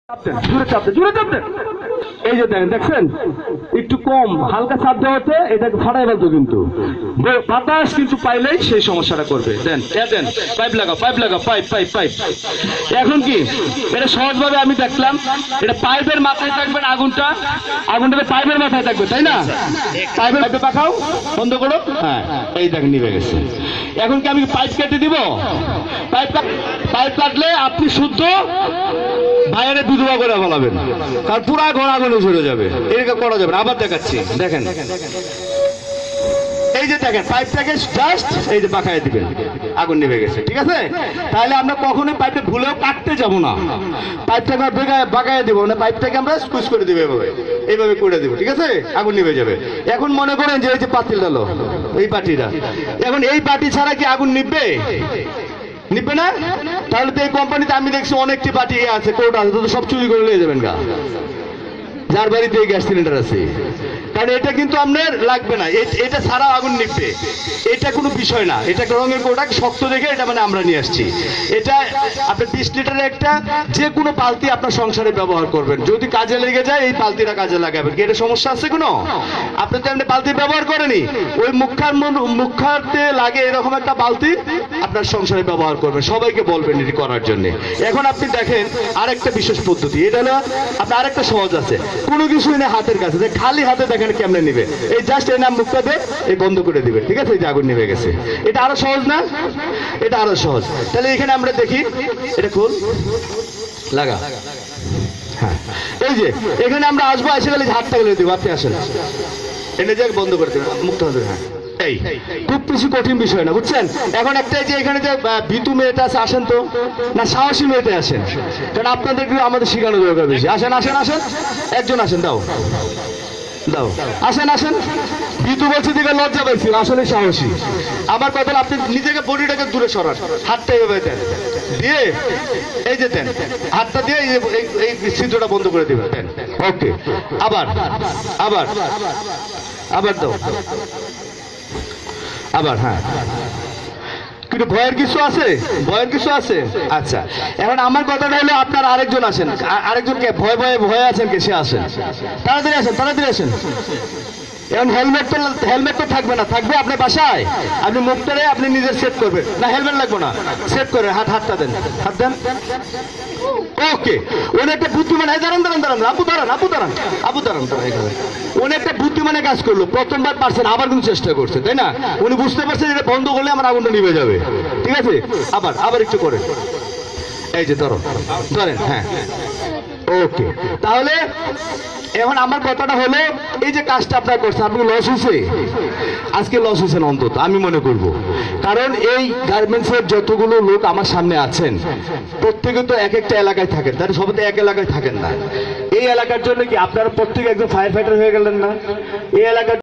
জুড়ে চাপ জুড়ে চাপ এই যে দেখেন দেখছেন একটু কম হালকা চাপ দেওয়াতে এটাকে ফাটাই ফেলতো কিন্তু বাতাস কিন্তু পাইলেই সেই সমস্যাটা করবে। দেন দেন পাইপ লাগাও পাইপ পাইপ পাইপ। এখন কি এটা সহজভাবে আমি দেখলাম, এটা পাইপের মাথায় থাকবে আগুনটা, আগুনটা পাইপের মাথায় থাকবে, তাই না? পাইপের পাইপে পাকাও, বন্ধ করো। হ্যাঁ এই দেখেন নিভে গেছে। এখন কি আমি পাইপ কেটে দিব? পাইপ কাটলে আপনি শুদ্ধ ভাইয়ের বিধবা করে বলাবেন, কারণ পুরা ঘর আগুনে ঝরে যাবে, এরকম করা যাবে না। আবার দেখাচ্ছি, দেখেন এই যে দেখেন পাইপটাকে জাস্ট এই যে বাঁকায় দিবেন, আগুন নিভে গেছে। ঠিক আছে, তাহলে আমরা কখনোই পাইপটা ভুলেও কাটতে যাব না, পাইপটাকে বাঁকায় দিব না, পাইপটাকে আমরা স্কুইজ করে দিব, এইভাবে করে দিব। ঠিক আছে, আগুন নিভে যাবে। এখন মনে করেন যে এই যে পাতিল ডালো, এই পাটিটা, এখন এই পাটি ছাড়া কি আগুন নিভবে? নিবে না। তাহলে তো এই কোম্পানিতে আমি দেখছি অনেকটি পার্টি আছে, কোর্ট আছে, তো সব চুরি করে নিয়ে যাবেন গা, যার বাড়িতে গ্যাস সিলিন্ডার আছে। কারণ এটা কিন্তু আপনার লাগবে না, এটা ছাড়া আগুন নিবে, এটা কোনো বিষয় না। এটা রঙের প্রোডাক্ট, শক্ত দেখে এটা মানে আমরা নিয়ে আসছি। এটা আপনার 20 লিটারের একটা যে কোনো বালতি আপনার সংসারে ব্যবহার করবেন, যদি কাজে লেগে যায় এই বালতিটা কাজে লাগাবেন। কি এটা সমস্যা আছে কোনো? আপনি তো এমনি বালতি ব্যবহার করেনি, ওই মুখাতে লাগে এরকম একটা বালতি আপনার সংসারে ব্যবহার করবেন, সবাইকে বলবেন এটি করার জন্য। এখন আপনি দেখেন আরেকটা বিশেষ পদ্ধতি, এটা হলো আপনার আরেকটা সহজ আছে, কোনো কিছু এনে হাতের কাছে, যে খালি হাতে দেখেন কেমনে নিবে, এই জাস্ট এনে মুখটা দিয়ে এই বন্ধ করে দিবে। ঠিক আছে, এই যে আগুন নিভে গেছে। এটা আরো সহজ না? এটা আরো সহজ। তাহলে এখানে আমরা দেখি, এটা খুল লাগা। হ্যাঁ এই যে এখানে আমরা আসবো, এসে গেলে হাতটা গেলে দিব, আপনি আসেন এনে যে বন্ধ করে দেবেন মুখটা। হ্যাঁ এই খুব বেশি কঠিন বিষয় না, বুঝছেন? এখন একটা যে এখানে যে ভিতু মেয়েটা আছে, আসেন তো, না সাহসী মেয়েটা আসেন, কারণ আপনাদের আমাদের শিখানো দরকার বেশি। আসেন আসেন আসেন, একজন আসেন, দাও দাও, আসেন আসেন। ভিতু বলছে দিকে লজ্জা পাইছিল, আসলে সাহসী। আমার কথা আপনি নিজেকে বডিটাকে দূরে সরান, হাতটা এইভাবে দেন, দিয়ে এই যে দেন, হাতটা দিয়ে এই ছিদ্রটা বন্ধ করে দিবেন, দেন। ওকে, আবার আবার আবার দাও, আবার। হ্যাঁ কিন্তু ভয়ের কিছু আছে? ভয়ের কিছু আছে? আচ্ছা, এখন আমার কথাটা হলো আপনার আরেকজন আসেন, আরেকজনকে ভয় ভয়ে ভয়ে আছেন কে? সে আসেন, তাড়াতাড়ি আসেন, তাড়াতাড়ি আসেন। এখন হেলমেট তো থাকবে না, থাকবে আপনার বাসায়, আপনি মুখটারে আপনি নিজের সেট করবেন না, হেলমেট লাগবে না, সেট করে হাতটা দেন, হাত দেন। ওকে, উনি একটা বুদ্ধিমান, দাঁড়ান দাঁড়ান দাঁড়ান, আপু দাঁড়ান, আপু দাঁড়ান, আপু দাঁড়ান, উনি একটা বুদ্ধিমানের কাজ করলো, প্রথমবার পারছেন, আবার কিন্তু চেষ্টা করছে, তাই না? উনি বুঝতে পারছেন এটা বন্ধ করলে আমার আগুনটা নিভে যাবে। ঠিক আছে, আবার আবার একটু করেন, এই যে ধরো, ধরেন। হ্যাঁ ওকে, তাহলে এখন আমার কথাটা হলো, এই যে কাজটা আপনার করছেন, আপনি লস হয়েছে, আজকে লস হয়েছেন অন্তত আমি মনে করব, কারণ এই গার্মেন্টসের যতগুলো লোক আমার সামনে আছেন প্রত্যেকে তো এক একটা এলাকায় থাকেন, তাহলে সবাই তো এক এলাকায় থাকেন না। এই এলাকার জন্য কি আপনারা প্রত্যেকে একজন ফায়ার ফাইটার হয়ে গেলেন না? এই এলাকার